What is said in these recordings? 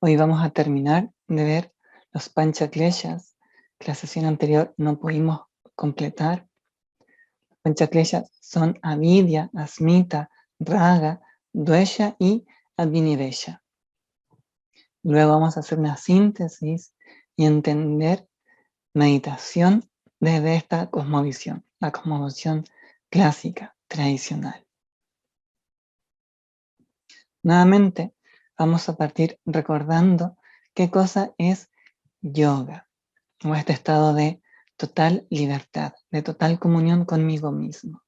Hoy vamos a terminar de ver los Panchakleshas, que la sesión anterior no pudimos completar. Los Panchakleshas son avidya, asmita, raga, dvesha y abhinivesha. Luego vamos a hacer una síntesis y entender meditación desde esta cosmovisión, la cosmovisión clásica, tradicional. Nuevamente, vamos a partir recordando qué cosa es yoga, o este estado de total libertad, de total comunión conmigo mismo.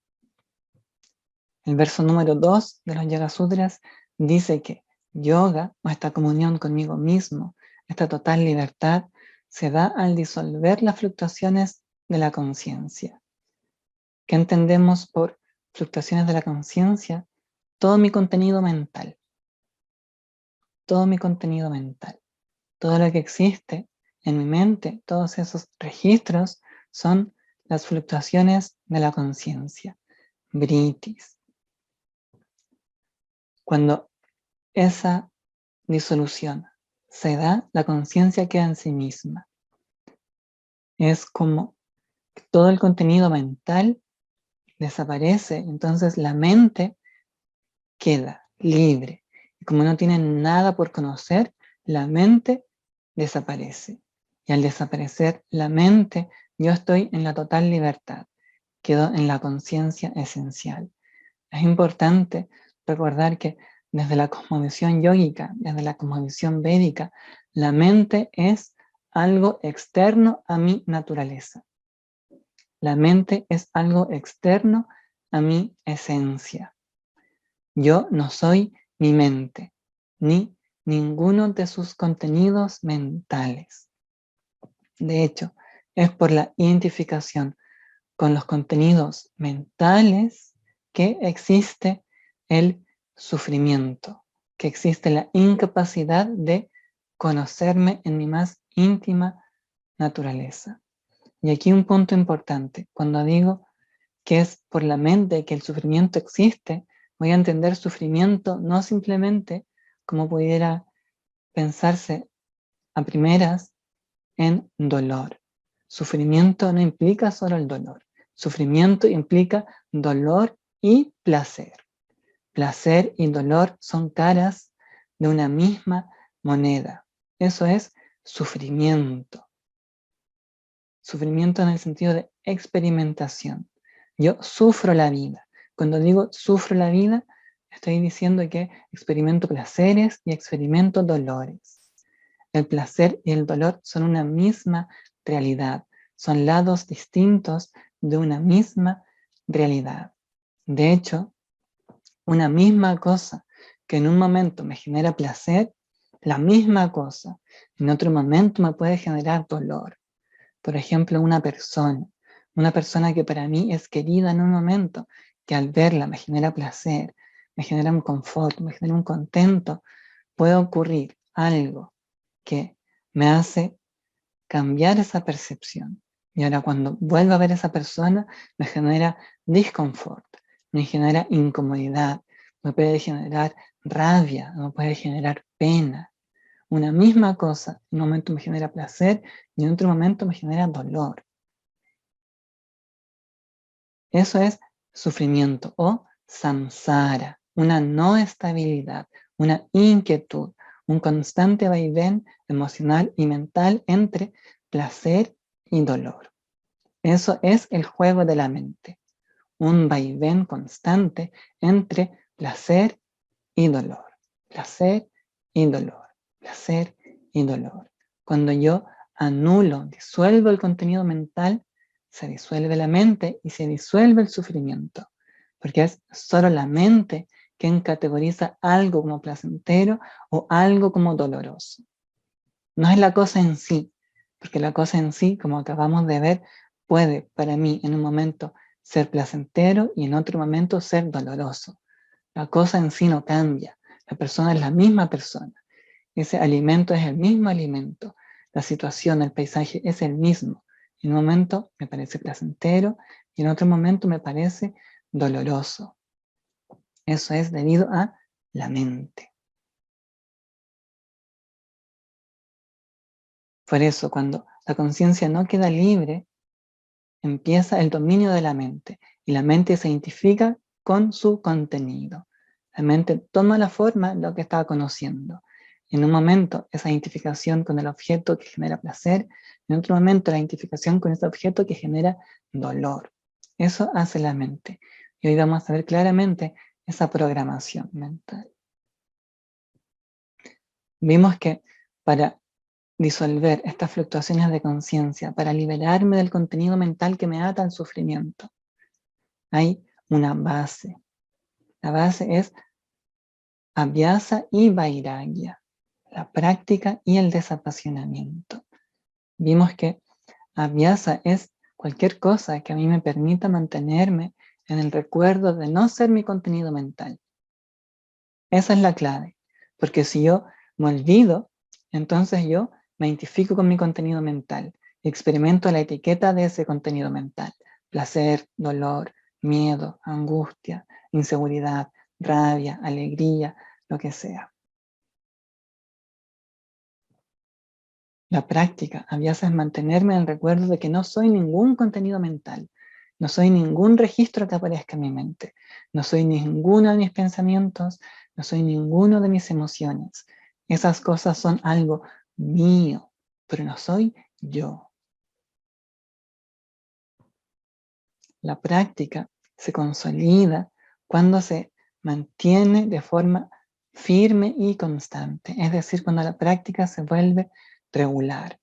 El verso número 2 de los Yoga Sutras dice que yoga, o esta comunión conmigo mismo, esta total libertad, se da al disolver las fluctuaciones de la conciencia. ¿Qué entendemos por fluctuaciones de la conciencia? Todo mi contenido mental. Todo mi contenido mental. Todo lo que existe en mi mente, todos esos registros son las fluctuaciones de la conciencia, vritis. Cuando esa disolución se da, la conciencia queda en sí misma. Es como todo el contenido mental desaparece, entonces la mente queda libre. Y como no tiene nada por conocer, la mente desaparece. Y al desaparecer la mente, yo estoy en la total libertad. Quedo en la conciencia esencial. Es importante recordar que desde la cosmovisión yógica, desde la cosmovisión védica, la mente es algo externo a mi naturaleza. La mente es algo externo a mi esencia. Yo no soy mi mente, ni ninguno de sus contenidos mentales. De hecho, es por la identificación con los contenidos mentales que existe el sufrimiento, que existe la incapacidad de conocerme en mi más íntima naturaleza. Y aquí un punto importante, cuando digo que es por la mente que el sufrimiento existe, voy a entender sufrimiento no simplemente como pudiera pensarse a primeras en dolor. Sufrimiento no implica solo el dolor. Sufrimiento implica dolor y placer. Placer y dolor son caras de una misma moneda. Eso es sufrimiento. Sufrimiento en el sentido de experimentación. Yo sufro la vida. Cuando digo sufro la vida, estoy diciendo que experimento placeres y experimento dolores. El placer y el dolor son una misma realidad, son lados distintos de una misma realidad. De hecho, una misma cosa que en un momento me genera placer, la misma cosa en otro momento me puede generar dolor. Por ejemplo, una persona que para mí es querida en un momento, que al verla me genera placer, me genera un confort, me genera un contento, puede ocurrir algo que me hace cambiar esa percepción. Y ahora cuando vuelvo a ver a esa persona, me genera disconfort, me genera incomodidad, me puede generar rabia, me puede generar pena. Una misma cosa, en un momento me genera placer y en otro momento me genera dolor. Eso es sufrimiento o samsara, una no estabilidad, una inquietud, un constante vaivén emocional y mental entre placer y dolor. Eso es el juego de la mente, un vaivén constante entre placer y dolor, placer y dolor, placer y dolor. Cuando yo anulo, disuelvo el contenido mental, se disuelve la mente y se disuelve el sufrimiento, porque es solo la mente quien categoriza algo como placentero o algo como doloroso. No es la cosa en sí, porque la cosa en sí, como acabamos de ver, puede para mí en un momento ser placentero y en otro momento ser doloroso. La cosa en sí no cambia, la persona es la misma persona, ese alimento es el mismo alimento, la situación, el paisaje es el mismo. En un momento me parece placentero y en otro momento me parece doloroso. Eso es debido a la mente. Por eso, cuando la conciencia no queda libre, empieza el dominio de la mente, y la mente se identifica con su contenido. La mente toma la forma de lo que está conociendo. En un momento, esa identificación con el objeto que genera placer, en otro momento, la identificación con ese objeto que genera dolor. Eso hace la mente. Y hoy vamos a ver claramente esa programación mental. Vimos que para disolver estas fluctuaciones de conciencia, para liberarme del contenido mental que me ata al sufrimiento, hay una base. La base es abhyasa y vairagya, la práctica y el desapasionamiento. Vimos que abhyasa es cualquier cosa que a mí me permita mantenerme en el recuerdo de no ser mi contenido mental. Esa es la clave, porque si yo me olvido, entonces yo me identifico con mi contenido mental y experimento la etiqueta de ese contenido mental: placer, dolor, miedo, angustia, inseguridad, rabia, alegría, lo que sea. La práctica abhyasa es mantenerme en el recuerdo de que no soy ningún contenido mental, no soy ningún registro que aparezca en mi mente, no soy ninguno de mis pensamientos, no soy ninguno de mis emociones. Esas cosas son algo mío, pero no soy yo. La práctica se consolida cuando se mantiene de forma firme y constante, es decir, cuando la práctica se vuelve regular.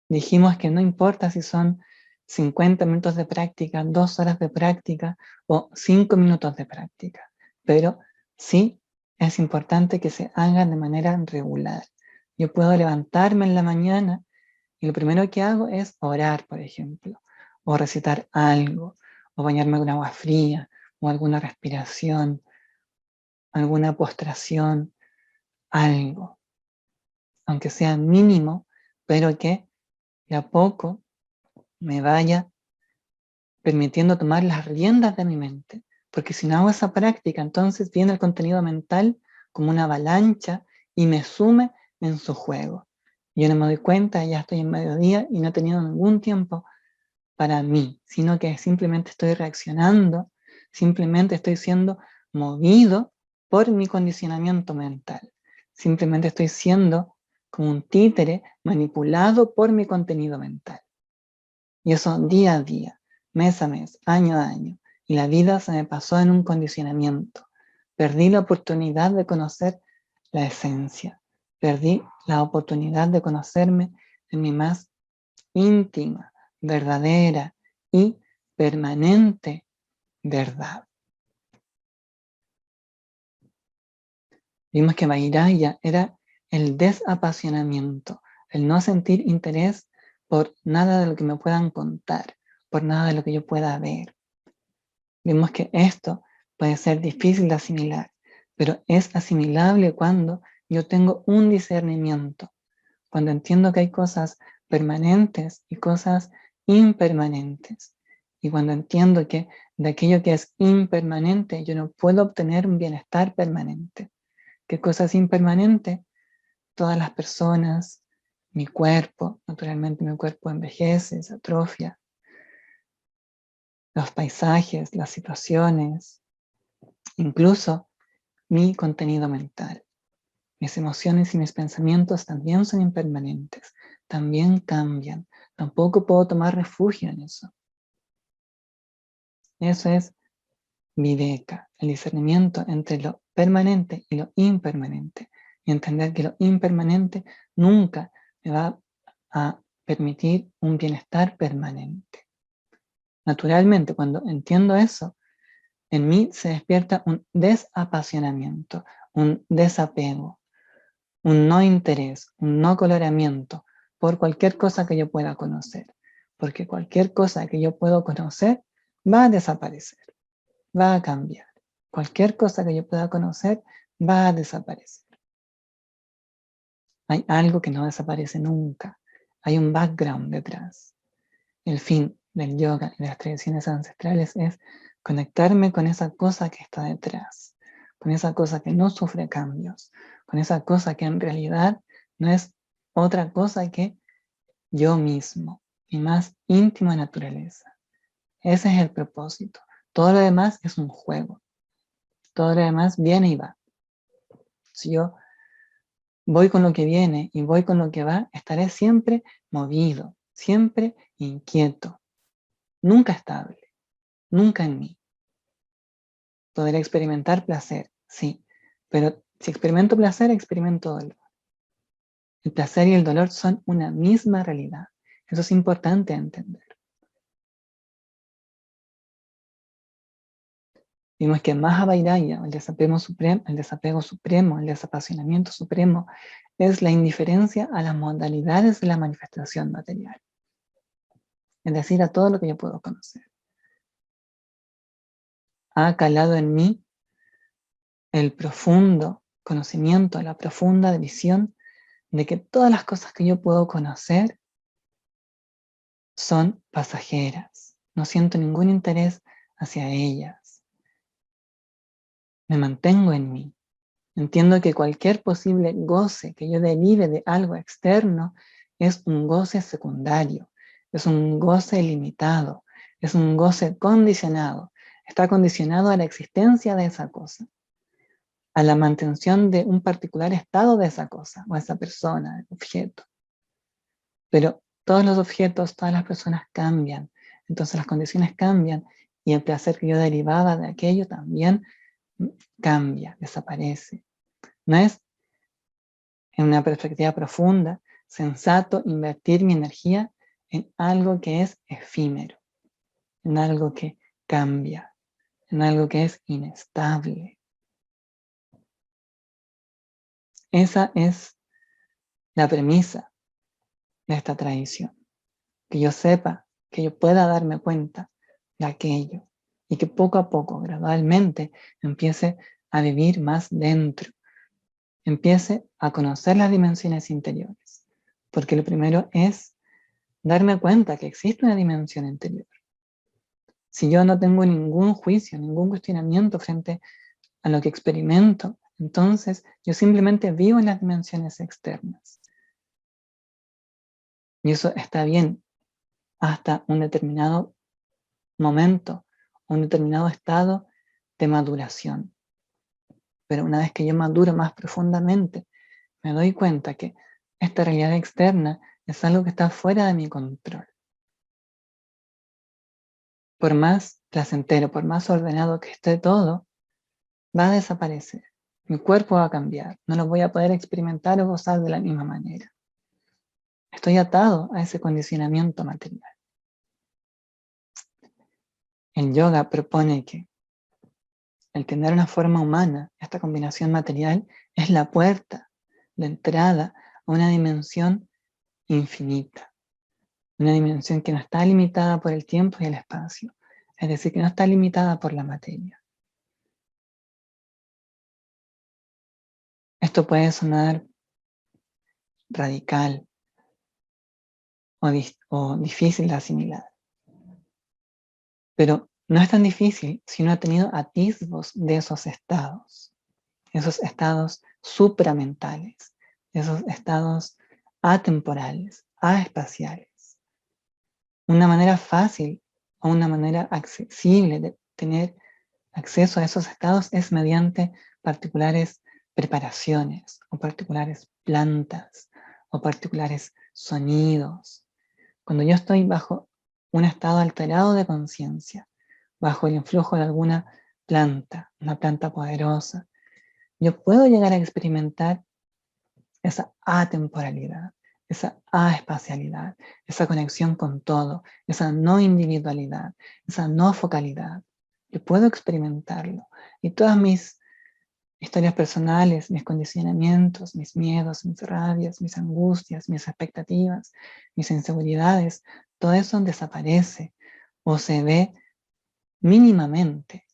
Dijimos que no importa si son 50 minutos de práctica, 2 horas de práctica o 5 minutos de práctica, pero sí es importante que se hagan de manera regular. Yo puedo levantarme en la mañana y lo primero que hago es orar, por ejemplo, o recitar algo, o bañarme con agua fría, o alguna respiración, alguna postración, algo, aunque sea mínimo, pero que de a poco me vaya permitiendo tomar las riendas de mi mente, porque si no hago esa práctica, entonces viene el contenido mental como una avalancha y me sume en su juego. Yo no me doy cuenta, ya estoy en mediodía y no he tenido ningún tiempo para mí, sino que simplemente estoy reaccionando, simplemente estoy siendo movido por mi condicionamiento mental, simplemente estoy siendo como un títere manipulado por mi contenido mental. Y eso día a día, mes a mes, año a año. Y la vida se me pasó en un condicionamiento. Perdí la oportunidad de conocer la esencia. Perdí la oportunidad de conocerme en mi más íntima, verdadera y permanente verdad. Vimos que Vairagya era el desapasionamiento, el no sentir interés por nada de lo que me puedan contar, por nada de lo que yo pueda ver. Vimos que esto puede ser difícil de asimilar, pero es asimilable cuando yo tengo un discernimiento, cuando entiendo que hay cosas permanentes y cosas impermanentes, y cuando entiendo que de aquello que es impermanente yo no puedo obtener un bienestar permanente. ¿Qué cosa es impermanente? Todas las personas, mi cuerpo, naturalmente mi cuerpo envejece, se atrofia, los paisajes, las situaciones, incluso mi contenido mental. Mis emociones y mis pensamientos también son impermanentes, también cambian. Tampoco puedo tomar refugio en eso. Eso es viveka, el discernimiento entre lo permanente y lo impermanente. Y entender que lo impermanente nunca me va a permitir un bienestar permanente. Naturalmente, cuando entiendo eso, en mí se despierta un desapasionamiento, un desapego, un no interés, un no coloramiento por cualquier cosa que yo pueda conocer. Porque cualquier cosa que yo puedo conocer va a desaparecer, va a cambiar. Cualquier cosa que yo pueda conocer va a desaparecer. Hay algo que no desaparece nunca. Hay un background detrás. El fin del yoga y de las tradiciones ancestrales es conectarme con esa cosa que está detrás, con esa cosa que no sufre cambios, con esa cosa que en realidad no es otra cosa que yo mismo, mi más íntima naturaleza. Ese es el propósito. Todo lo demás es un juego. Todo lo demás viene y va. Si yo voy con lo que viene y voy con lo que va, estaré siempre movido, siempre inquieto, nunca estable, nunca en mí. Podré experimentar placer, sí, pero si experimento placer, experimento dolor. El placer y el dolor son una misma realidad. Eso es importante entender. Vimos que Mahavairaya, el desapego supremo, el desapasionamiento supremo, es la indiferencia a las modalidades de la manifestación material. Es decir, a todo lo que yo puedo conocer. Ha calado en mí el profundo conocimiento, la profunda visión de que todas las cosas que yo puedo conocer son pasajeras. No siento ningún interés hacia ellas. Me mantengo en mí. Entiendo que cualquier posible goce que yo derive de algo externo es un goce secundario, es un goce limitado, es un goce condicionado. Está condicionado a la existencia de esa cosa, a la mantención de un particular estado de esa cosa, o esa persona, objeto. Pero todos los objetos, todas las personas cambian, entonces las condiciones cambian y el placer que yo derivaba de aquello también cambia, desaparece. No es, en una perspectiva profunda, sensato invertir mi energía en algo que es efímero, en algo que cambia, en algo que es inestable. Esa es la premisa de esta tradición. Que yo sepa, que yo pueda darme cuenta de aquello y que poco a poco, gradualmente, empiece a vivir más dentro, empiece a conocer las dimensiones interiores. Porque lo primero es darme cuenta que existe una dimensión interior. Si yo no tengo ningún juicio, ningún cuestionamiento frente a lo que experimento, entonces yo simplemente vivo en las dimensiones externas. Y eso está bien hasta un determinado momento, un determinado estado de maduración. Pero una vez que yo maduro más profundamente, me doy cuenta que esta realidad externa es algo que está fuera de mi control. Por más placentero, por más ordenado que esté todo, va a desaparecer. Mi cuerpo va a cambiar. No lo voy a poder experimentar o gozar de la misma manera. Estoy atado a ese condicionamiento material. El yoga propone que el tener una forma humana, esta combinación material, es la puerta de entrada a una dimensión infinita. Una dimensión que no está limitada por el tiempo y el espacio. Es decir, que no está limitada por la materia. Esto puede sonar radical o difícil de asimilar. Pero no es tan difícil si uno ha tenido atisbos de esos estados supramentales, esos estados atemporales, aespaciales. Una manera fácil o una manera accesible de tener acceso a esos estados es mediante particulares preparaciones o particulares plantas o particulares sonidos. Cuando yo estoy bajo un estado alterado de conciencia, bajo el influjo de alguna planta, una planta poderosa, yo puedo llegar a experimentar esa atemporalidad, esa aespacialidad, esa conexión con todo, esa no individualidad, esa no focalidad. Yo puedo experimentarlo. Y todas mis historias personales, mis condicionamientos, mis miedos, mis rabias, mis angustias, mis expectativas, mis inseguridades, todo eso desaparece o se ve mínimamente.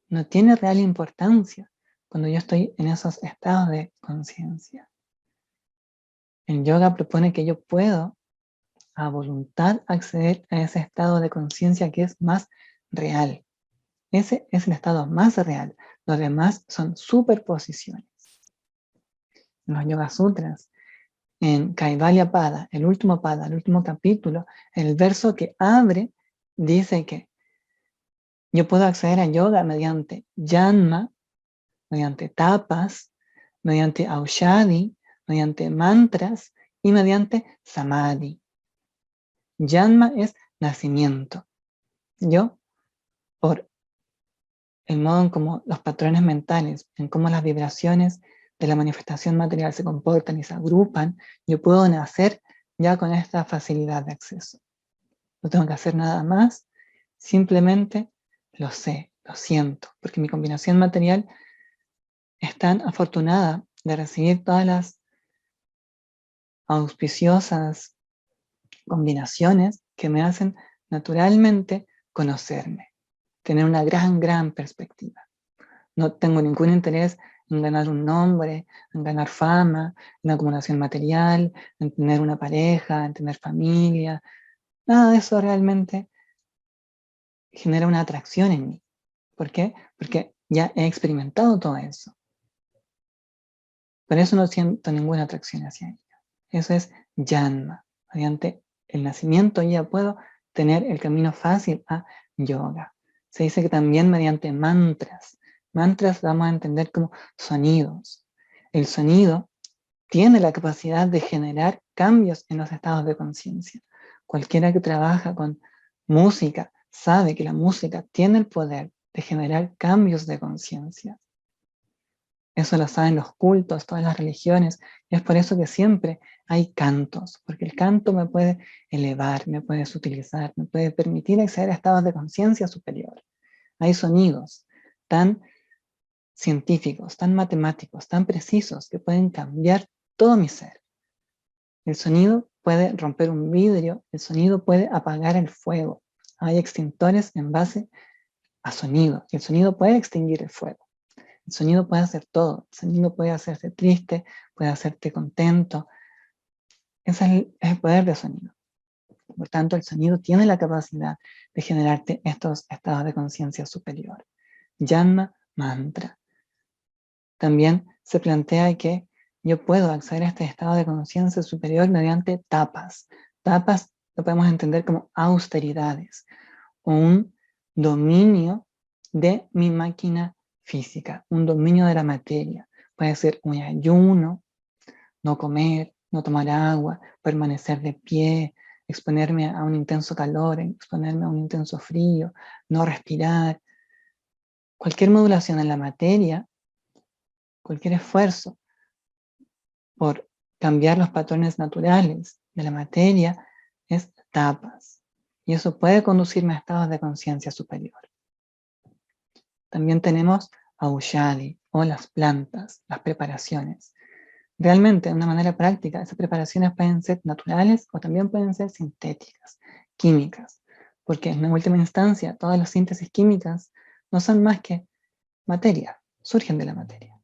No tiene real importancia cuando yo estoy en esos estados de conciencia. El yoga propone que yo puedo a voluntad acceder a ese estado de conciencia que es más real. Ese es el estado más real. Los demás son superposiciones. En los Yoga Sutras en Kaivalya Pada, el último Pada, el último capítulo, el verso que abre dice que yo puedo acceder a yoga mediante yanma, mediante tapas, mediante aushadi, mediante mantras y mediante samadhi. Yanma es nacimiento. Yo, por el modo en cómo los patrones mentales, en cómo las vibraciones de la manifestación material se comportan y se agrupan, yo puedo nacer ya con esta facilidad de acceso. No tengo que hacer nada más, simplemente lo sé, lo siento, porque mi combinación material es tan afortunada de recibir todas las auspiciosas combinaciones que me hacen naturalmente conocerme, tener una gran perspectiva. No tengo ningún interés en ganar un nombre, en ganar fama, en acumulación material, en tener una pareja, en tener familia. Nada de eso realmente genera una atracción en mí. ¿Por qué? Porque ya he experimentado todo eso. Por eso no siento ninguna atracción hacia ello. Eso es Janma. Mediante el nacimiento ya puedo tener el camino fácil a yoga. Se dice que también mediante mantras. Mantras vamos a entender como sonidos. El sonido tiene la capacidad de generar cambios en los estados de conciencia. Cualquiera que trabaja con música sabe que la música tiene el poder de generar cambios de conciencia. Eso lo saben los cultos, todas las religiones, y es por eso que siempre hay cantos, porque el canto me puede elevar, me puede sutilizar, me puede permitir acceder a estados de conciencia superior. Hay sonidos tan científicos, tan matemáticos, tan precisos, que pueden cambiar todo mi ser. El sonido puede romper un vidrio, el sonido puede apagar el fuego. Hay extintores en base a sonido, y el sonido puede extinguir el fuego. El sonido puede hacer todo. El sonido puede hacerte triste, puede hacerte contento. Ese es el poder del sonido. Por tanto, el sonido tiene la capacidad de generarte estos estados de conciencia superior. Yanma mantra. También se plantea que yo puedo acceder a este estado de conciencia superior mediante tapas. Tapas lo podemos entender como austeridades o un dominio de mi máquina física, un dominio de la materia. Puede ser un ayuno, no comer, no tomar agua, permanecer de pie, exponerme a un intenso calor, exponerme a un intenso frío, no respirar. Cualquier modulación en la materia, cualquier esfuerzo por cambiar los patrones naturales de la materia es tapas. Y eso puede conducirme a estados de conciencia superior. También tenemos aushadi o las plantas, las preparaciones. Realmente, de una manera práctica, esas preparaciones pueden ser naturales o también pueden ser sintéticas, químicas, porque en última instancia todas las síntesis químicas no son más que materia, surgen de la materia.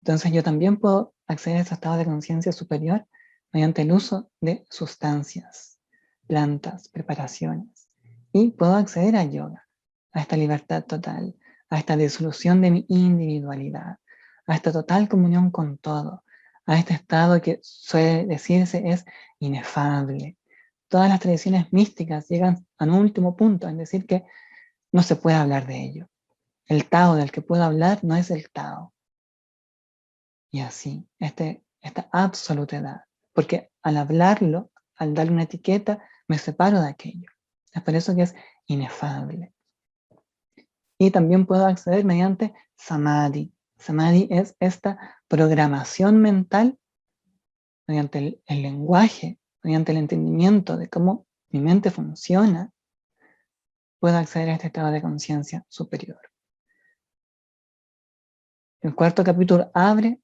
Entonces yo también puedo acceder a ese estado de conciencia superior mediante el uso de sustancias, plantas, preparaciones. Y puedo acceder a yoga, a esta libertad total, a esta disolución de mi individualidad, a esta total comunión con todo, a este estado que suele decirse es inefable. Todas las tradiciones místicas llegan a un último punto, en decir que no se puede hablar de ello. El Tao del que puedo hablar no es el Tao. Y así, esta absolutidad. Porque al hablarlo, al darle una etiqueta, me separo de aquello. Es por eso que es inefable. Y también puedo acceder mediante samadhi. Samadhi es esta programación mental mediante el lenguaje, mediante el entendimiento de cómo mi mente funciona, puedo acceder a este estado de conciencia superior. El cuarto capítulo abre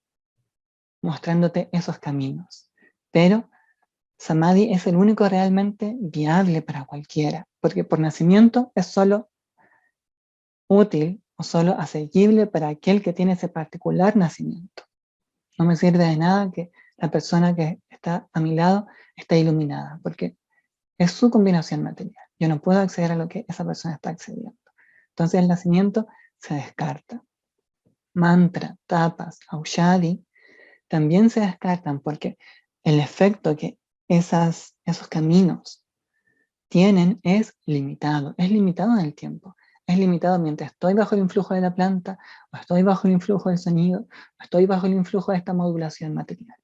mostrándote esos caminos, pero Samadhi es el único realmente viable para cualquiera, porque por nacimiento es solo útil o solo asequible para aquel que tiene ese particular nacimiento. No me sirve de nada que la persona que está a mi lado esté iluminada, porque es su combinación material. Yo no puedo acceder a lo que esa persona está accediendo. Entonces el nacimiento se descarta. Mantra, tapas, aushadi también se descartan porque el efecto que esos caminos tienen es limitado en el tiempo. Es limitado mientras estoy bajo el influjo de la planta, o estoy bajo el influjo del sonido, o estoy bajo el influjo de esta modulación material.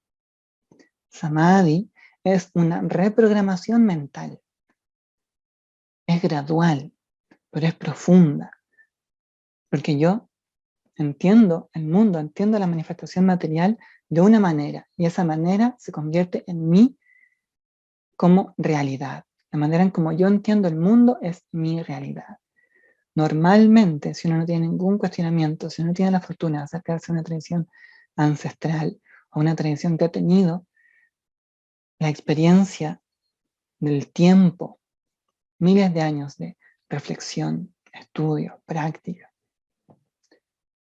Samadhi es una reprogramación mental. Es gradual, pero es profunda. Porque yo entiendo el mundo, entiendo la manifestación material de una manera, y esa manera se convierte en mí como realidad. La manera en como yo entiendo el mundo es mi realidad. Normalmente, si uno no tiene ningún cuestionamiento, si uno no tiene la fortuna de acercarse a una tradición ancestral o una tradición que ha tenido la experiencia del tiempo, miles de años de reflexión, estudio, práctica.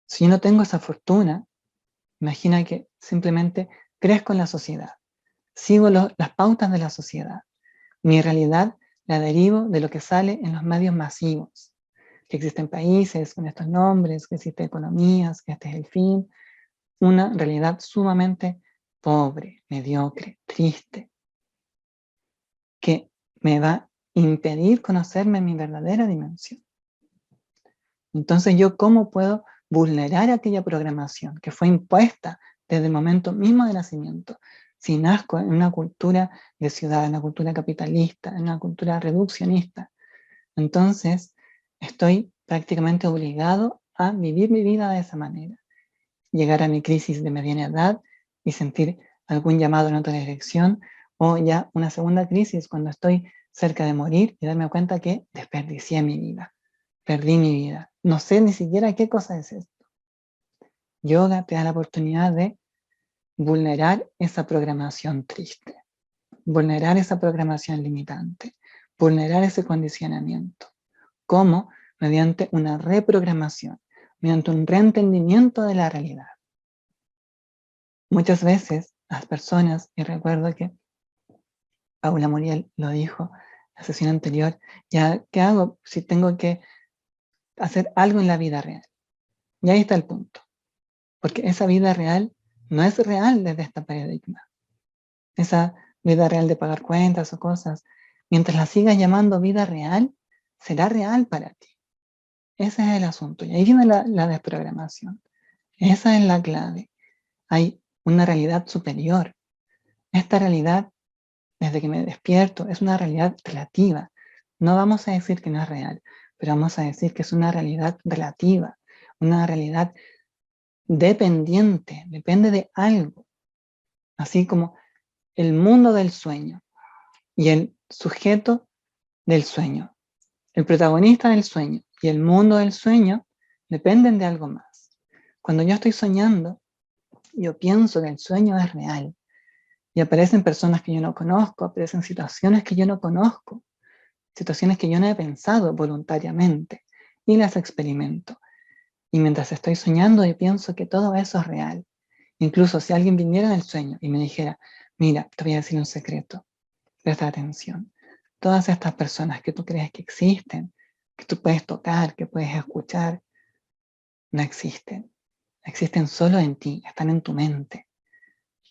Si yo no tengo esa fortuna, imagina que simplemente crezco en la sociedad, sigo las pautas de la sociedad. Mi realidad la derivo de lo que sale en los medios masivos, que existen países con estos nombres, que existen economías, que este es el fin. Una realidad sumamente pobre, mediocre, triste, que me va a impedir conocerme en mi verdadera dimensión. Entonces, ¿yo cómo puedo vulnerar aquella programación que fue impuesta desde el momento mismo de nacimiento? Si nazco en una cultura de ciudad, en una cultura capitalista, en una cultura reduccionista, entonces estoy prácticamente obligado a vivir mi vida de esa manera. Llegar a mi crisis de mediana edad y sentir algún llamado en otra dirección, o ya una segunda crisis cuando estoy cerca de morir y darme cuenta que desperdicié mi vida. Perdí mi vida. No sé ni siquiera qué cosa es esto. Yoga te da la oportunidad de vulnerar esa programación triste, vulnerar esa programación limitante, vulnerar ese condicionamiento. ¿Cómo? Mediante una reprogramación, mediante un reentendimiento de la realidad. Muchas veces las personas, y recuerdo que Paula Muriel lo dijo en la sesión anterior, ya, ¿qué hago si tengo que hacer algo en la vida real? Y ahí está el punto. Porque esa vida real no es real desde este paradigma. Esa vida real de pagar cuentas o cosas, mientras la sigas llamando vida real, será real para ti. Ese es el asunto. Y ahí viene la desprogramación. Esa es la clave. Hay una realidad superior. Esta realidad, desde que me despierto, es una realidad relativa. No vamos a decir que no es real, pero vamos a decir que es una realidad relativa, una realidad dependiente, depende de algo. Así como el mundo del sueño y el sujeto del sueño, el protagonista del sueño y el mundo del sueño dependen de algo más. Cuando yo estoy soñando, yo pienso que el sueño es real y aparecen personas que yo no conozco, aparecen situaciones que yo no conozco, situaciones que yo no he pensado voluntariamente y las experimento. Y mientras estoy soñando, yo pienso que todo eso es real. Incluso si alguien viniera en el sueño y me dijera, mira, te voy a decir un secreto, presta atención. Todas estas personas que tú crees que existen, que tú puedes tocar, que puedes escuchar, no existen. Existen solo en ti, están en tu mente.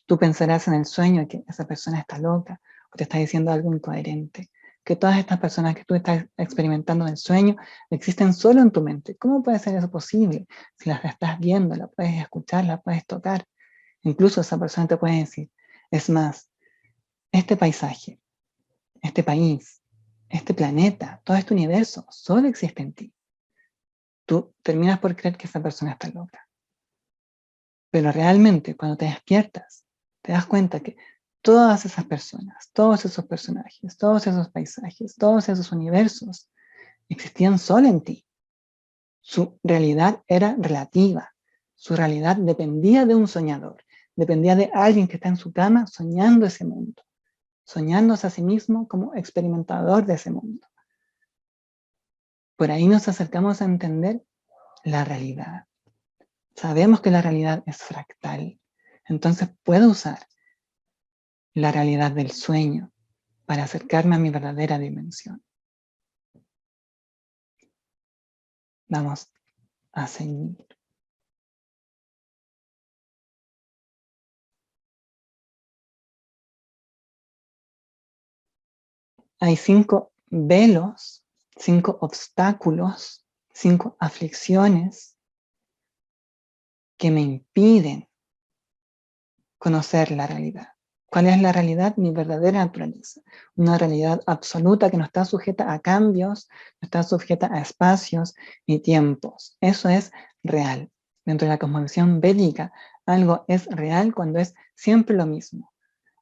Tú pensarás en el sueño que esa persona está loca o te está diciendo algo incoherente. Que todas estas personas que tú estás experimentando en el sueño existen solo en tu mente. ¿Cómo puede ser eso posible? Si las estás viendo, las puedes escuchar, las puedes tocar. Incluso esa persona te puede decir, es más, este paisaje, este país, este planeta, todo este universo, solo existe en ti. Tú terminas por creer que esa persona está loca. Pero realmente, cuando te despiertas, te das cuenta que todas esas personas, todos esos personajes, todos esos paisajes, todos esos universos existían solo en ti. Su realidad era relativa. Su realidad dependía de un soñador, dependía de alguien que está en su cama soñando ese mundo, soñándose a sí mismo como experimentador de ese mundo. Por ahí nos acercamos a entender la realidad. Sabemos que la realidad es fractal. Entonces puedo usar la realidad del sueño para acercarme a mi verdadera dimensión. Vamos a seguir. hay 5 velos, 5 obstáculos, 5 aflicciones que me impiden conocer la realidad. ¿Cuál es la realidad? Mi verdadera naturaleza. Una realidad absoluta que no está sujeta a cambios, no está sujeta a espacios ni tiempos. Eso es real. Dentro de la cosmovisión védica, algo es real cuando es siempre lo mismo.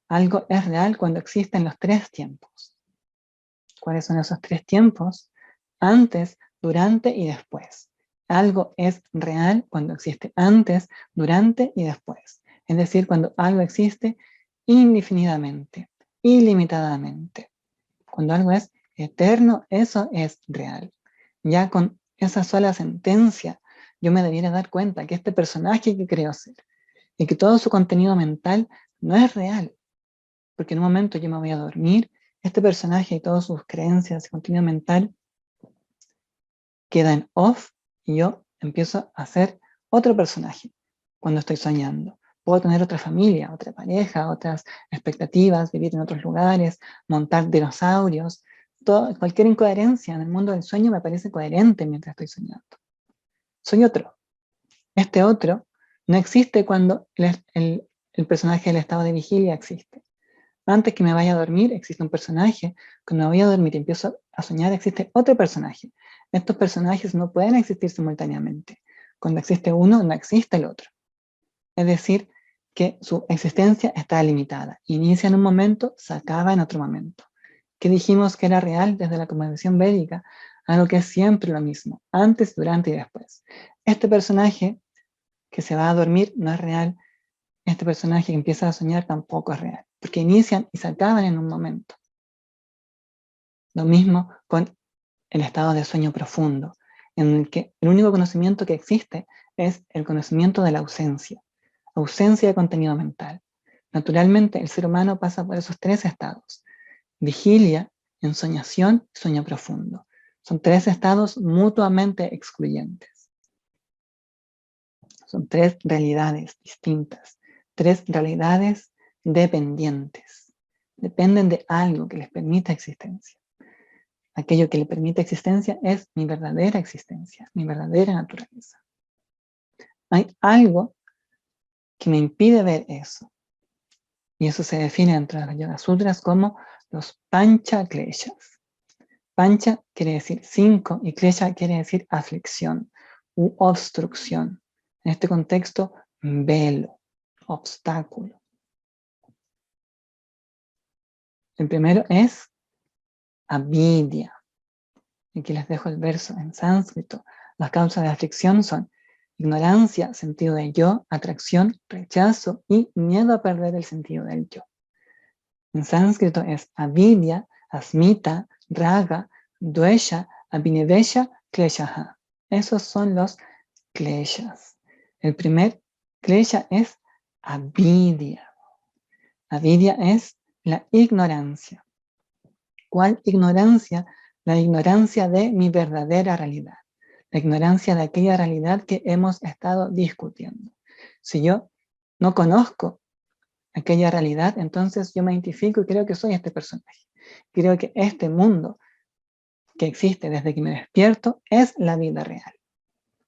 Algo es real cuando existen los 3 tiempos. ¿Cuáles son esos 3 tiempos? Antes, durante y después. Algo es real cuando existe antes, durante y después. Es decir, cuando algo existe indefinidamente, ilimitadamente. Cuando algo es eterno, eso es real. Ya con esa sola sentencia, yo me debiera dar cuenta que este personaje que creo ser y que todo su contenido mental no es real. Porque en un momento yo me voy a dormir, este personaje y todas sus creencias y contenido mental queda en off y yo empiezo a ser otro personaje cuando estoy soñando. Puedo tener otra familia, otra pareja, otras expectativas, vivir en otros lugares, montar dinosaurios. Cualquier incoherencia en el mundo del sueño me parece coherente mientras estoy soñando. Soy otro. Este otro no existe cuando el personaje del estado de vigilia existe. Antes que me vaya a dormir existe un personaje, cuando me voy a dormir y empiezo a soñar existe otro personaje. Estos personajes no pueden existir simultáneamente. Cuando existe uno, no existe el otro. Es decir, que su existencia está limitada. Inicia en un momento, se acaba en otro momento. ¿Qué dijimos que era real desde la convención védica? Algo que es siempre lo mismo, antes, durante y después. Este personaje que se va a dormir no es real, este personaje que empieza a soñar tampoco es real, porque inician y se acaban en un momento. Lo mismo con el estado de sueño profundo, en el que el único conocimiento que existe es el conocimiento de la ausencia de contenido mental. Naturalmente, el ser humano pasa por esos 3 estados: vigilia, ensoñación y sueño profundo. Son 3 estados mutuamente excluyentes. Son 3 realidades distintas, 3 realidades dependientes. Dependen de algo que les permita existencia. Aquello que le permite existencia es mi verdadera existencia, mi verdadera naturaleza. Hay algo que me impide ver eso. Y eso se define dentro de los Yoga Sutras como los Pancha Kleshas. Pancha quiere decir 5 y Klesha quiere decir aflicción u obstrucción. En este contexto, velo, obstáculo. El primero es avidya. Aquí les dejo el verso en sánscrito. Las causas de aflicción son ignorancia, sentido de yo, atracción, rechazo y miedo a perder el sentido del yo. En sánscrito es avidya, asmita, raga, dvesha, abhinivesha, kleshaha. Esos son los kleshas. El primer klesha es avidya. Avidya es la ignorancia. ¿Cuál ignorancia? La ignorancia de mi verdadera realidad. La ignorancia de aquella realidad que hemos estado discutiendo. Si yo no conozco aquella realidad, entonces yo me identifico y creo que soy este personaje. Creo que este mundo que existe desde que me despierto es la vida real,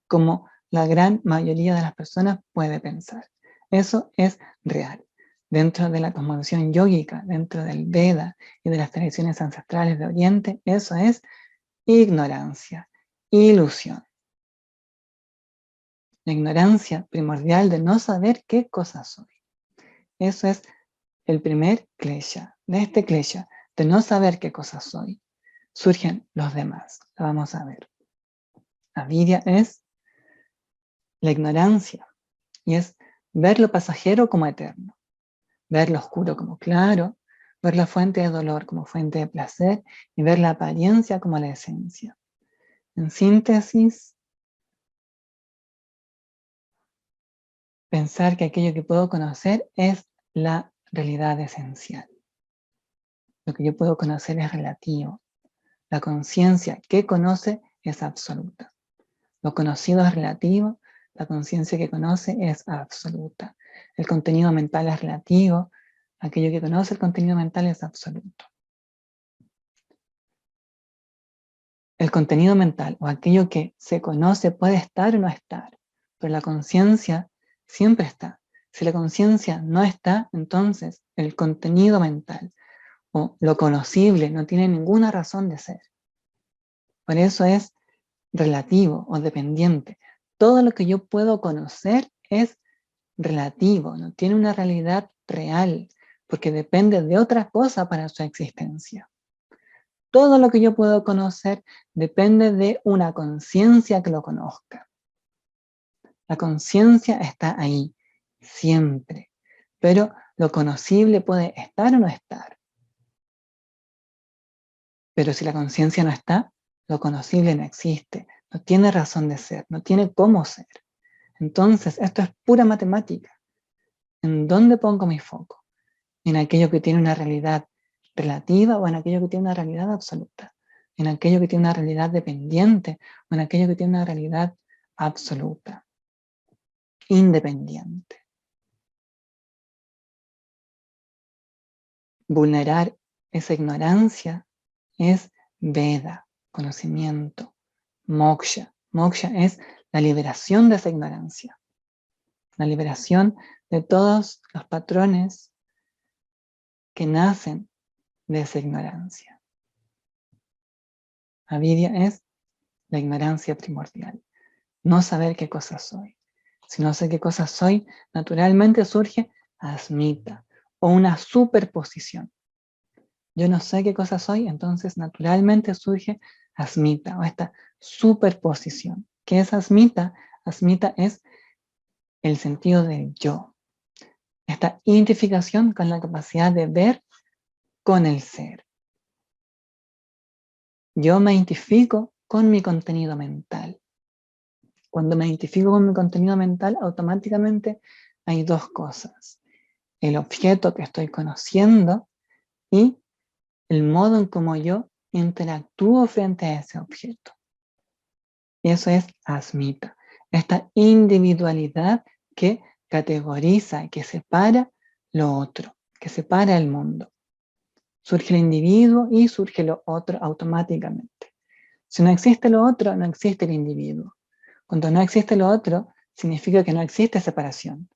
como la gran mayoría de las personas puede pensar. Eso es real. Dentro de la cosmovisión yógica, dentro del Veda y de las tradiciones ancestrales de Oriente, eso es ignorancia, ilusión. La ignorancia primordial de no saber qué cosa soy. Eso es el primer klesha. De este klesha, de no saber qué cosa soy, surgen los demás. Lo vamos a ver. Avidya es la ignorancia y es ver lo pasajero como eterno, ver lo oscuro como claro, ver la fuente de dolor como fuente de placer y ver la apariencia como la esencia. En síntesis, pensar que aquello que puedo conocer es la realidad esencial. Lo que yo puedo conocer es relativo. La conciencia que conoce es absoluta. Lo conocido es relativo, la conciencia que conoce es absoluta. El contenido mental es relativo, aquello que conoce el contenido mental es absoluto. El contenido mental o aquello que se conoce puede estar o no estar, pero la conciencia siempre está. Si la conciencia no está, entonces el contenido mental o lo conocible no tiene ninguna razón de ser. Por eso es relativo o dependiente. Todo lo que yo puedo conocer es relativo, no tiene una realidad real, porque depende de otra cosa para su existencia. Todo lo que yo puedo conocer depende de una conciencia que lo conozca. La conciencia está ahí, siempre, pero lo conocible puede estar o no estar. Pero si la conciencia no está, lo conocible no existe, no tiene razón de ser, no tiene cómo ser. Entonces, esto es pura matemática. ¿En dónde pongo mi foco? ¿En aquello que tiene una realidad relativa o en aquello que tiene una realidad absoluta? ¿En aquello que tiene una realidad dependiente o en aquello que tiene una realidad absoluta, independiente? Vulnerar esa ignorancia es Veda, conocimiento, moksha. Moksha es la liberación de esa ignorancia, la liberación de todos los patrones que nacen de esa ignorancia. Avidya es la ignorancia primordial, no saber qué cosa soy. Si no sé qué cosa soy, naturalmente surge asmita o una superposición. Yo no sé qué cosa soy, entonces naturalmente surge asmita o esta superposición. ¿Qué es asmita? Asmita es el sentido del yo, esta identificación con la capacidad de ver con el ser. Yo me identifico con mi contenido mental. Cuando me identifico con mi contenido mental, automáticamente hay dos cosas. El objeto que estoy conociendo y el modo en cómo yo interactúo frente a ese objeto. Y eso es asmita, esta individualidad que categoriza, que separa lo otro, que separa el mundo. Surge el individuo y surge lo otro automáticamente. Si no existe lo otro, no existe el individuo. Cuando no existe lo otro, significa que no existe separación.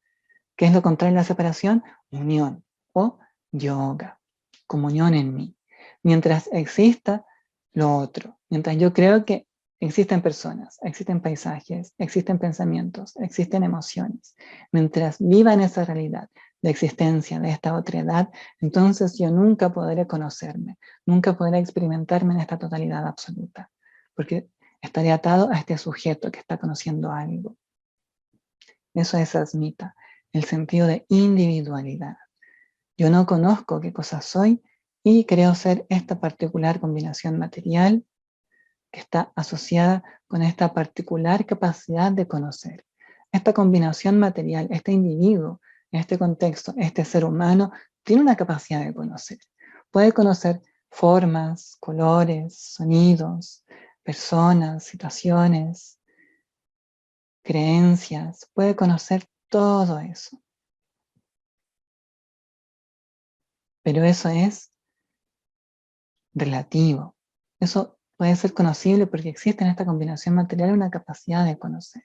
¿Qué es lo contrario a la separación? Unión o yoga, comunión en mí. Mientras exista lo otro, mientras yo creo que existen personas, existen paisajes, existen pensamientos, existen emociones, mientras viva en esa realidad de existencia de esta otredad, entonces yo nunca podré conocerme, nunca podré experimentarme en esta totalidad absoluta, porque estaré atado a este sujeto que está conociendo algo. Eso es asmita, el sentido de individualidad. Yo no conozco qué cosa soy y creo ser esta particular combinación material que está asociada con esta particular capacidad de conocer. Esta combinación material, este individuo, en este contexto, este ser humano, tiene una capacidad de conocer. Puede conocer formas, colores, sonidos, personas, situaciones, creencias, puede conocer todo eso. Pero eso es relativo. Eso puede ser conocible porque existe en esta combinación material una capacidad de conocer.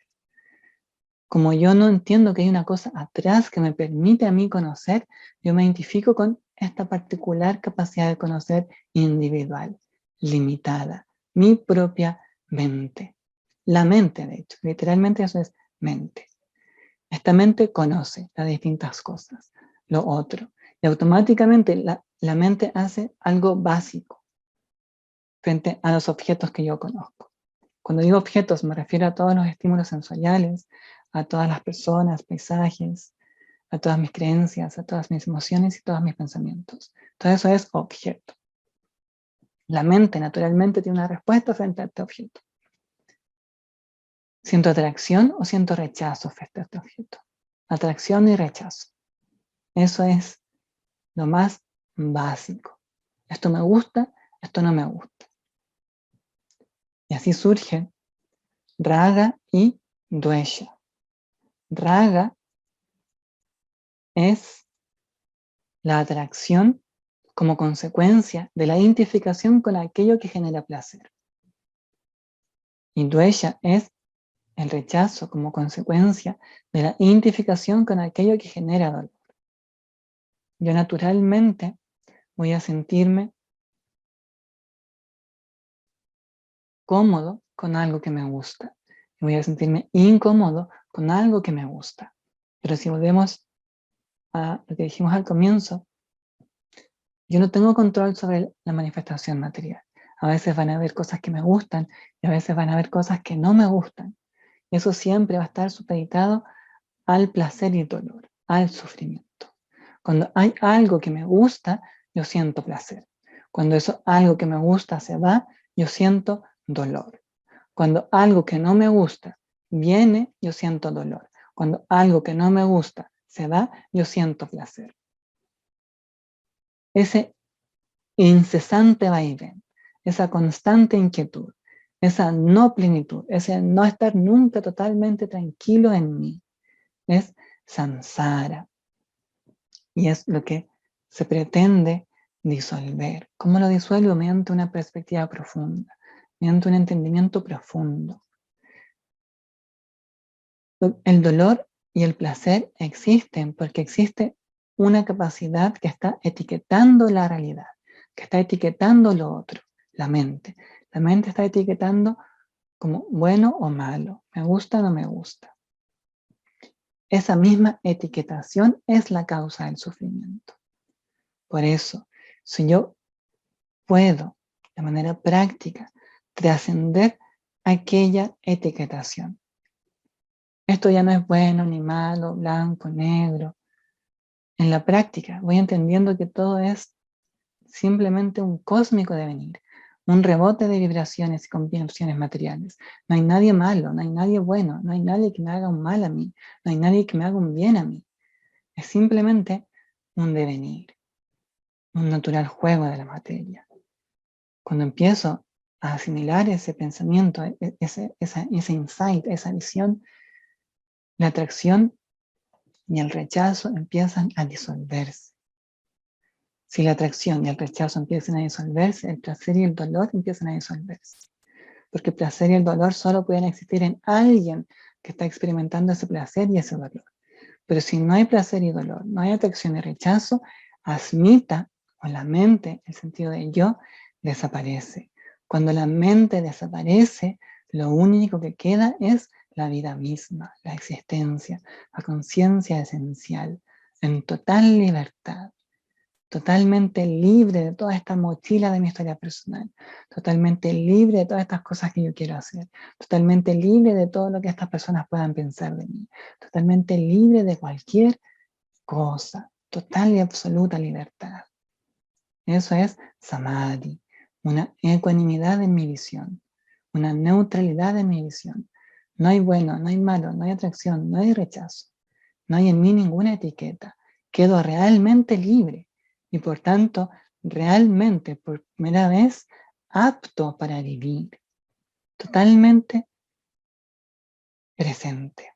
Como yo no entiendo que hay una cosa atrás que me permite a mí conocer, yo me identifico con esta particular capacidad de conocer individual, limitada, mi propia mente. La mente, de hecho, literalmente eso es mente. Esta mente conoce las distintas cosas, lo otro, y automáticamente la mente hace algo básico frente a los objetos que yo conozco. Cuando digo objetos me refiero a todos los estímulos sensoriales, a todas las personas, paisajes, a todas mis creencias, a todas mis emociones y todos mis pensamientos. Todo eso es objeto. La mente naturalmente tiene una respuesta frente a este objeto. ¿Siento atracción o siento rechazo frente a este objeto? Atracción y rechazo. Eso es lo más básico. Esto me gusta, esto no me gusta. Y así surge raga y dvesha. Raga es la atracción como consecuencia de la identificación con aquello que genera placer. Y duesha es el rechazo como consecuencia de la identificación con aquello que genera dolor. Yo naturalmente voy a sentirme cómodo con algo que me gusta. Y voy a sentirme incómodo con algo que me gusta. Pero si volvemos a lo que dijimos al comienzo, yo no tengo control sobre la manifestación material. A veces van a haber cosas que me gustan y a veces van a haber cosas que no me gustan. Eso siempre va a estar supeditado al placer y dolor, al sufrimiento. Cuando hay algo que me gusta, yo siento placer. Cuando eso algo que me gusta se va, yo siento dolor. Cuando algo que no me gusta viene, yo siento dolor. Cuando algo que no me gusta se va, yo siento placer. Ese incesante vaivén, esa constante inquietud, esa no plenitud, ese no estar nunca totalmente tranquilo en mí, es samsara. Y es lo que se pretende disolver. ¿Cómo lo disuelvo? Mediante una perspectiva profunda, mediante un entendimiento profundo. El dolor y el placer existen porque existe una capacidad que está etiquetando la realidad, que está etiquetando lo otro, la mente. La mente está etiquetando como bueno o malo, me gusta o no me gusta. Esa misma etiquetación es la causa del sufrimiento. Por eso, si yo puedo, de manera práctica, trascender aquella etiquetación. Esto ya no es bueno ni malo, blanco, negro. En la práctica voy entendiendo que todo es simplemente un cósmico devenir, un rebote de vibraciones y combinaciones materiales. No hay nadie malo, no hay nadie bueno, no hay nadie que me haga un mal a mí, no hay nadie que me haga un bien a mí. Es simplemente un devenir, un natural juego de la materia. Cuando empiezo a asimilar ese pensamiento, ese insight, esa visión, la atracción y el rechazo empiezan a disolverse. Si la atracción y el rechazo empiezan a disolverse, el placer y el dolor empiezan a disolverse. Porque el placer y el dolor solo pueden existir en alguien que está experimentando ese placer y ese dolor. Pero si no hay placer y dolor, no hay atracción y rechazo, asmita o la mente, el sentido de yo, desaparece. Cuando la mente desaparece, lo único que queda es la vida misma, la existencia, la conciencia esencial, en total libertad, totalmente libre de toda esta mochila de mi historia personal, totalmente libre de todas estas cosas que yo quiero hacer, totalmente libre de todo lo que estas personas puedan pensar de mí, totalmente libre de cualquier cosa, total y absoluta libertad. Eso es samadhi, una ecuanimidad en mi visión, una neutralidad en mi visión. No hay bueno, no hay malo, no hay atracción, no hay rechazo, no hay en mí ninguna etiqueta. Quedo realmente libre y por tanto realmente por primera vez apto para vivir, totalmente presente,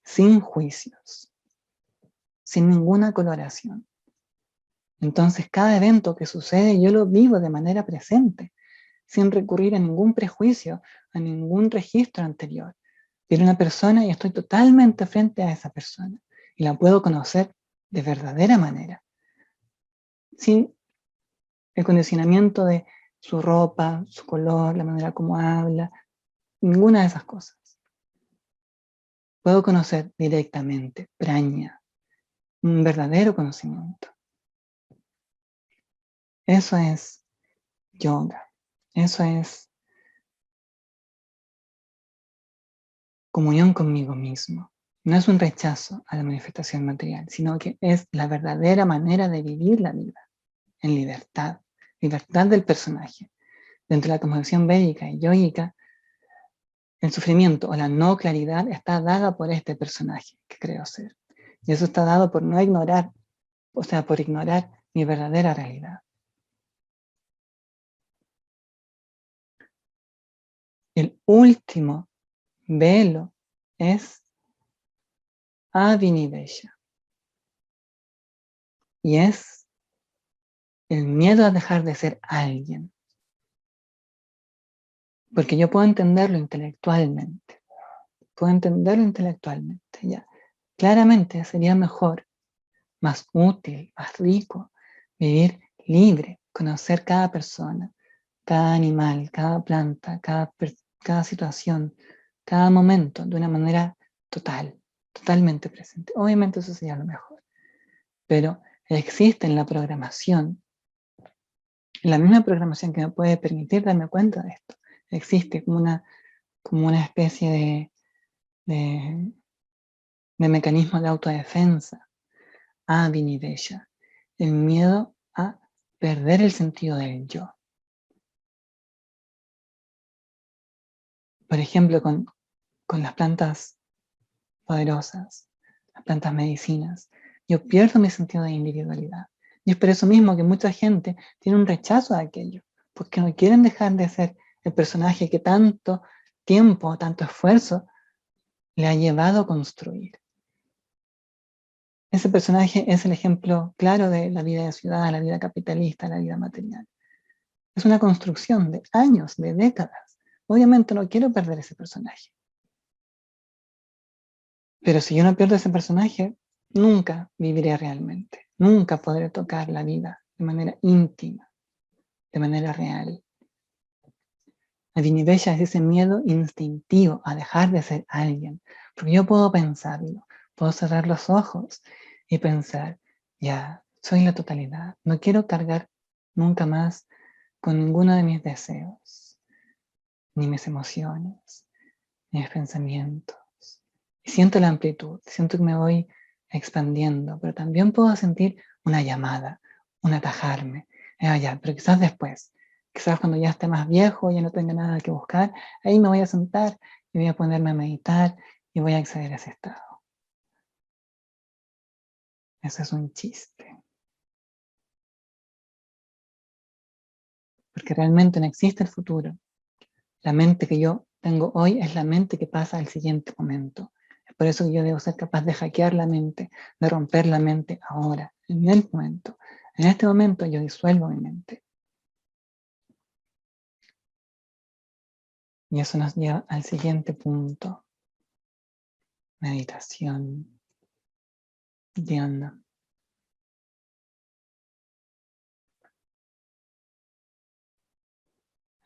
sin juicios, sin ninguna coloración. Entonces cada evento que sucede yo lo vivo de manera presente, sin recurrir a ningún prejuicio, a ningún registro anterior. Viene una persona y estoy totalmente frente a esa persona y la puedo conocer de verdadera manera, sin el condicionamiento de su ropa, su color, la manera como habla, ninguna de esas cosas. Puedo conocer directamente, praña, un verdadero conocimiento. Eso es yoga, eso es comunión conmigo mismo. No es un rechazo a la manifestación material, sino que es la verdadera manera de vivir la vida, en libertad, libertad del personaje. Dentro de la cosmovisión védica y yógica, el sufrimiento o la no claridad está dada por este personaje que creo ser. Y eso está dado por no ignorar, o sea, por ignorar mi verdadera realidad. El último velo es Abhinivesha. Y es el miedo a dejar de ser alguien. Porque yo puedo entenderlo intelectualmente. Puedo entenderlo intelectualmente, ya. Claramente sería mejor, más útil, más rico, vivir libre, conocer cada persona, cada animal, cada planta, cada situación, cada momento de una manera total, totalmente presente. Obviamente eso sería lo mejor, pero existe en la programación, en la misma programación que me puede permitir darme cuenta de esto, existe como una especie de mecanismo de autodefensa, Abhinidesha, el miedo a perder el sentido del yo. Por ejemplo, con las plantas poderosas, las plantas medicinas, yo pierdo mi sentido de individualidad. Y es por eso mismo que mucha gente tiene un rechazo a aquello, porque no quieren dejar de ser el personaje que tanto tiempo, tanto esfuerzo le ha llevado a construir. Ese personaje es el ejemplo claro de la vida de ciudad, la vida capitalista, la vida material. Es una construcción de años, de décadas. Obviamente no quiero perder ese personaje. Pero si yo no pierdo ese personaje, nunca viviré realmente. Nunca podré tocar la vida de manera íntima, de manera real. Abhinivesha es ese miedo instintivo a dejar de ser alguien. Porque yo puedo pensarlo, puedo cerrar los ojos y pensar, ya, soy la totalidad. No quiero cargar nunca más con ninguno de mis deseos, ni mis emociones, ni mis pensamientos. Y siento la amplitud, siento que me voy expandiendo, pero también puedo sentir una llamada, un atajarme. Ya, pero quizás después, quizás cuando ya esté más viejo, ya no tenga nada que buscar, ahí me voy a sentar y voy a ponerme a meditar y voy a acceder a ese estado. Eso es un chiste. Porque realmente no existe el futuro. La mente que yo tengo hoy es la mente que pasa al siguiente momento. Es por eso que yo debo ser capaz de hackear la mente, de romper la mente ahora, en el momento. En este momento yo disuelvo mi mente. Y eso nos lleva al siguiente punto. Meditación. Dhyana.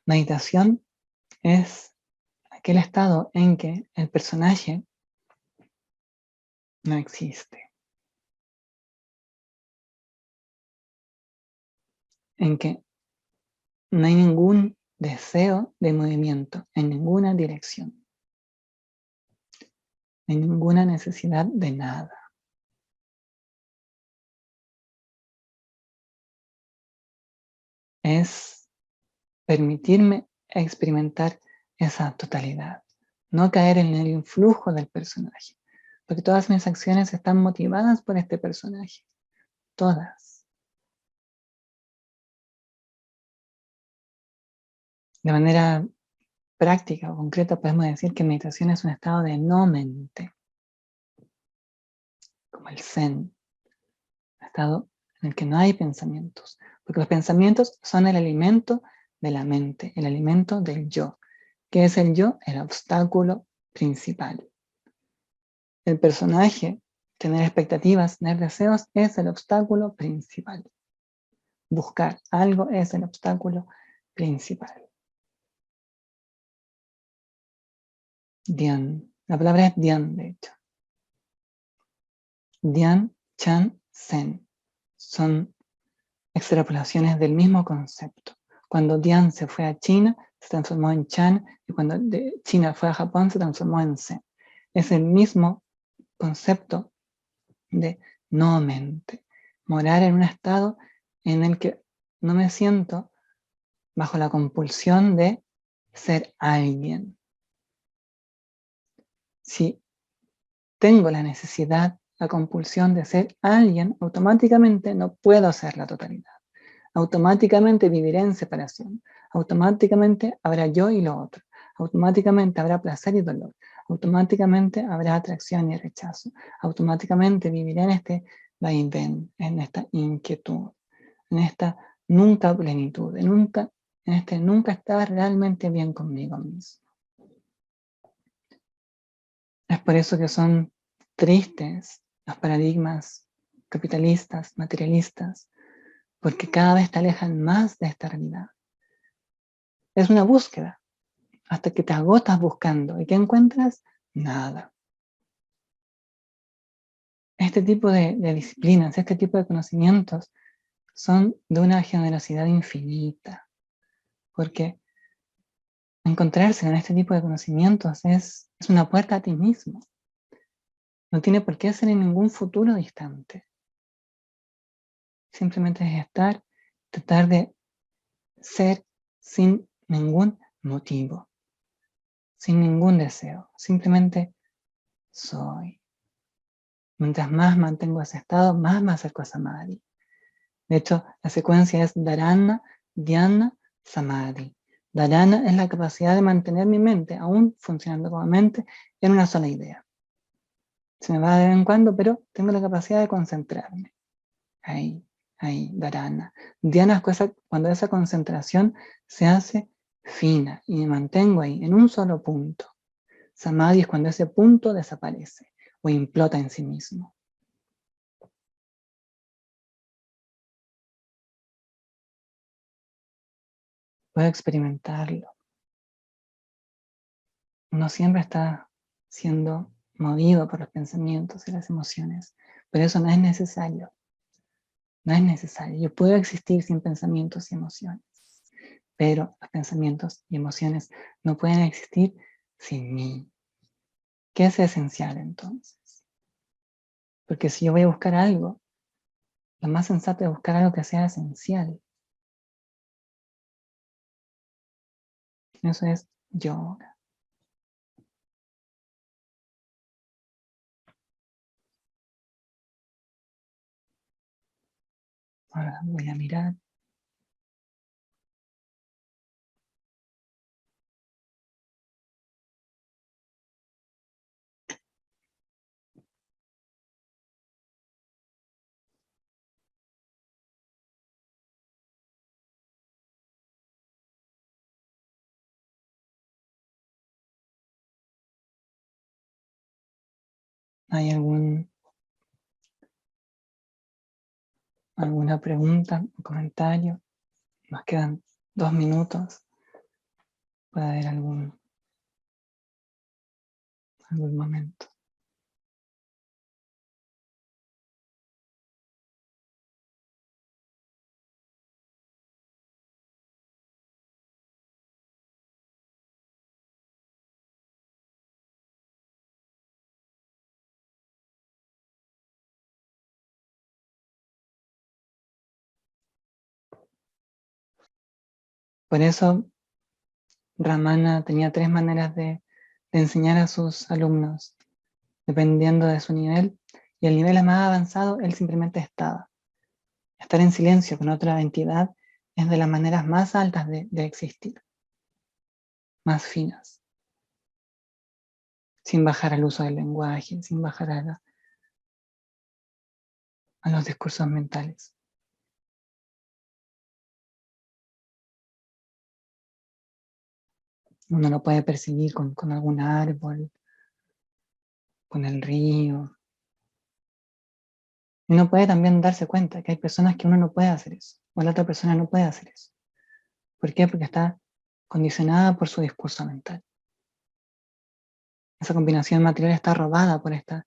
Meditación es aquel estado en que el personaje no existe. En que no hay ningún deseo de movimiento en ninguna dirección. No hay ninguna necesidad de nada. Es permitirme experimentar esa totalidad, no caer en el influjo del personaje, porque todas mis acciones están motivadas por este personaje, todas. De manera práctica o concreta podemos decir que meditación es un estado de no mente, como el Zen, un estado en el que no hay pensamientos, porque los pensamientos son el alimento de la mente, el alimento del yo. ¿Qué es el yo? El obstáculo principal. El personaje, tener expectativas, tener deseos, es el obstáculo principal. Buscar algo es el obstáculo principal. Dhyan. La palabra es Dhyan, de hecho. Dhyan, Chan, Zen. Son extrapolaciones del mismo concepto. Cuando Dhyan se fue a China, se transformó en Chan, y cuando de China fue a Japón, se transformó en Zen. Es el mismo concepto de no mente. Morar en un estado en el que no me siento bajo la compulsión de ser alguien. Si tengo la necesidad, la compulsión de ser alguien, automáticamente no puedo ser la totalidad. Automáticamente viviré en separación. Automáticamente habrá yo y lo otro. Automáticamente habrá placer y dolor. Automáticamente habrá atracción y rechazo. Automáticamente viviré en este vaivén, en esta inquietud, en esta nunca plenitud, en nunca en este nunca estar realmente bien conmigo mismo. Es por eso que son tristes los paradigmas capitalistas, materialistas, porque cada vez te alejan más de esta realidad. Es una búsqueda, hasta que te agotas buscando. ¿Y qué encuentras? Nada. Este tipo de disciplinas, este tipo de conocimientos son de una generosidad infinita, porque encontrarse en este tipo de conocimientos es una puerta a ti mismo. No tiene por qué ser en ningún futuro distante. Simplemente es tratar de ser sin ningún motivo, sin ningún deseo. Simplemente soy. Mientras más mantengo ese estado, más me acerco a Samadhi. De hecho, la secuencia es Dharana, Dhyana, Samadhi. Dharana es la capacidad de mantener mi mente, aún funcionando como mente, en una sola idea. Se me va de vez en cuando, pero tengo la capacidad de concentrarme. Ahí, Dharana. Dhyana es cuando esa concentración se hace fina y me mantengo ahí, en un solo punto. Samadhi es cuando ese punto desaparece o implota en sí mismo. Puedo experimentarlo. Uno siempre está siendo movido por los pensamientos y las emociones, pero eso no es necesario. No es necesario. Yo puedo existir sin pensamientos y emociones, pero los pensamientos y emociones no pueden existir sin mí. ¿Qué es esencial entonces? Porque si yo voy a buscar algo, lo más sensato es buscar algo que sea esencial. Eso es yoga. Ahora voy a mirar. ¿Hay alguna pregunta o comentario? Nos quedan 2 minutos. Puede haber algún momento. Por eso Ramana tenía 3 maneras de enseñar a sus alumnos, dependiendo de su nivel, y el nivel más avanzado, él simplemente estaba. Estar en silencio con otra entidad es de las maneras más altas de existir, más finas, sin bajar al uso del lenguaje, sin bajar a los discursos mentales. Uno lo puede percibir con algún árbol, con el río. Y uno puede también darse cuenta que hay personas que uno no puede hacer eso, o la otra persona no puede hacer eso. ¿Por qué? Porque está condicionada por su discurso mental. Esa combinación material está robada por esta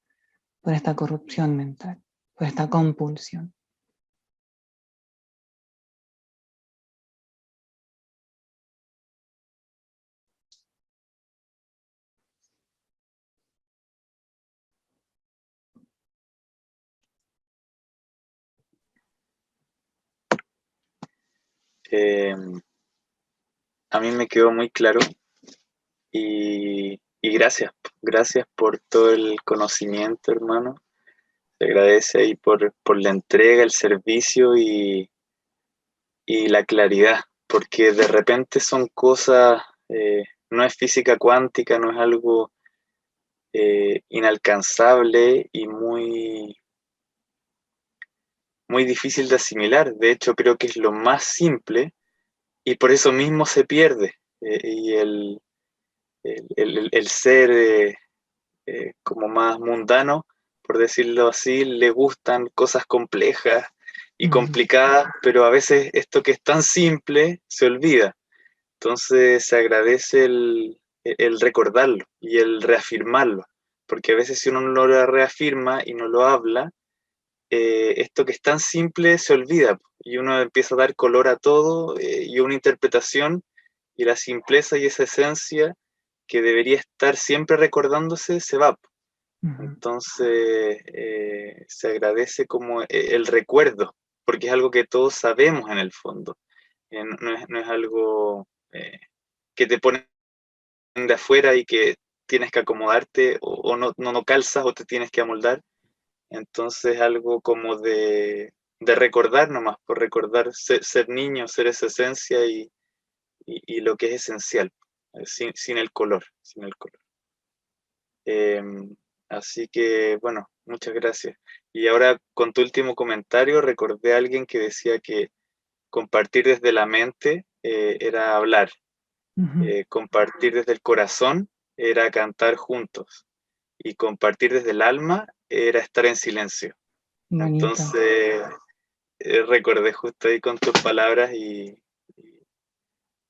corrupción mental, por esta compulsión. A mí me quedó muy claro y gracias por todo el conocimiento, hermano. Se agradece ahí por la entrega, el servicio y la claridad, porque de repente son cosas, no es física cuántica, no es algo inalcanzable y muy difícil de asimilar. De hecho, creo que es lo más simple, y por eso mismo se pierde. Y el ser como más mundano, por decirlo así, le gustan cosas complejas y complicadas, pero a veces esto que es tan simple se olvida. Entonces se agradece el recordarlo y el reafirmarlo, porque a veces si uno no lo reafirma y no lo habla, esto que es tan simple se olvida y uno empieza a dar color a todo y una interpretación, y la simpleza y esa esencia que debería estar siempre recordándose se va. Entonces se agradece como el recuerdo, porque es algo que todos sabemos en el fondo. No es algo que te ponen de afuera y que tienes que acomodarte o no calzas o te tienes que amoldar. Entonces algo como de recordar nomás, por recordar ser niño, ser esa esencia y lo que es esencial, sin el color, sin el color. Así que, bueno, muchas gracias. Y ahora, con tu último comentario, recordé a alguien que decía que compartir desde la mente era hablar, compartir desde el corazón era cantar juntos, y compartir desde el alma era estar en silencio. Bonito. Entonces, recordé justo ahí con tus palabras y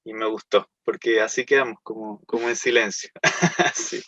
me gustó, porque así quedamos, como en silencio. Sí.